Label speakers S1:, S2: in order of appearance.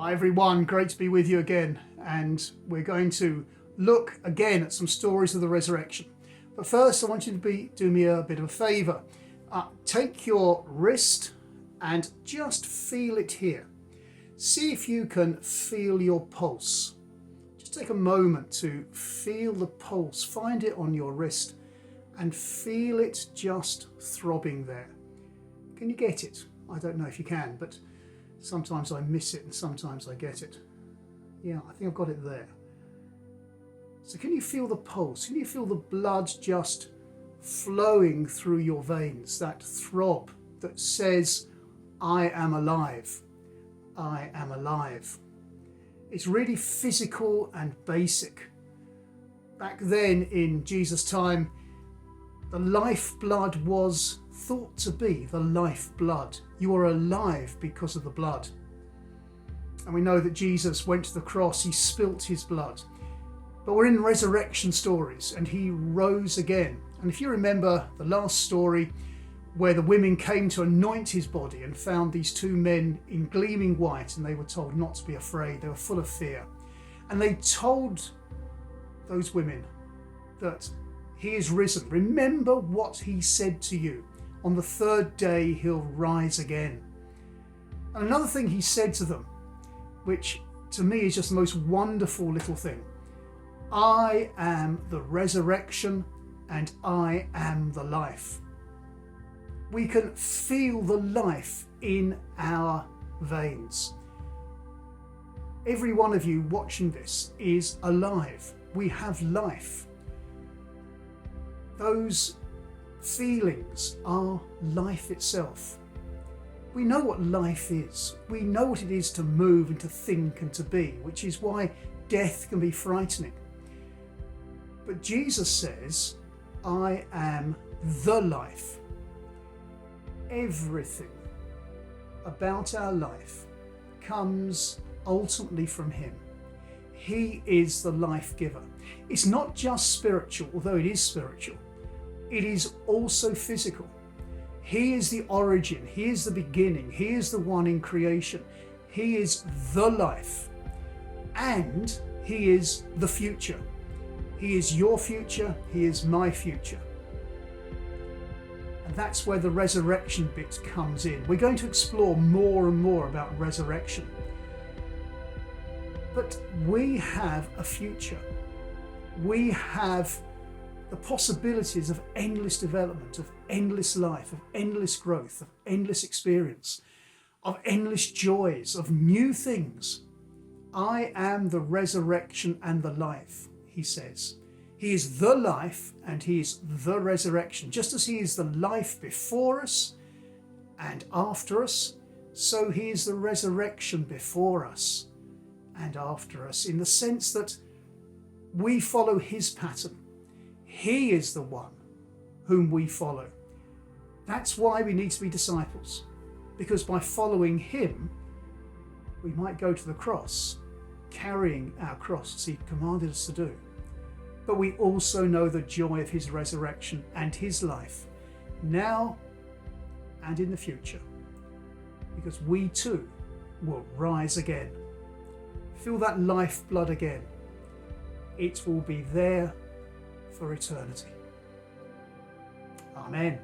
S1: Hi everyone, great to be with you again, and we're going to look again at some stories of the resurrection. But first I want you to do me a bit of a favour. Take your wrist and just feel it here. See if you can feel your pulse. Just take a moment to feel the pulse, find it on your wrist and feel it just throbbing there. Can you get it? I don't know if you can, but sometimes I miss it and sometimes I get it. Yeah, I think I've got it there. So can you feel the pulse? Can you feel the blood just flowing through your veins? That throb that says, I am alive. I am alive. It's really physical and basic. Back then in Jesus' time, the lifeblood was thought to be the lifeblood. You are alive because of the blood. And we know that Jesus went to the cross, he spilt his blood. But we're in resurrection stories and he rose again. And if you remember the last story where the women came to anoint his body and found these two men in gleaming white and they were told not to be afraid, they were full of fear. And they told those women that he is risen. Remember what he said to you. On the third day, he'll rise again. And another thing he said to them, which to me is just the most wonderful little thing. I am the resurrection and I am the life. We can feel the life in our veins. Every one of you watching this is alive. We have life. Those feelings are life itself. We know what life is. We know what it is to move and to think and to be, which is why death can be frightening. But Jesus says, I am the life. Everything about our life comes ultimately from him. He is the life giver. It's not just spiritual, although it is spiritual. It is also physical. He is the origin. He is the beginning. He is the one in creation. He is the life. And he is the future. He is your future. He is my future. And that's where the resurrection bit comes in. We're going to explore more and more about resurrection. But we have a future. We have the possibilities of endless development, of endless life, of endless growth, of endless experience, of endless joys, of new things. I am the resurrection and the life, he says. He is the life and he is the resurrection. Just as he is the life before us and after us, so he is the resurrection before us and after us, in the sense that we follow his pattern. He is the one whom we follow. That's why we need to be disciples, because by following him, we might go to the cross, carrying our cross as he commanded us to do. But we also know the joy of his resurrection and his life, now and in the future, because we too will rise again. Feel that lifeblood again. It will be there for eternity. Amen.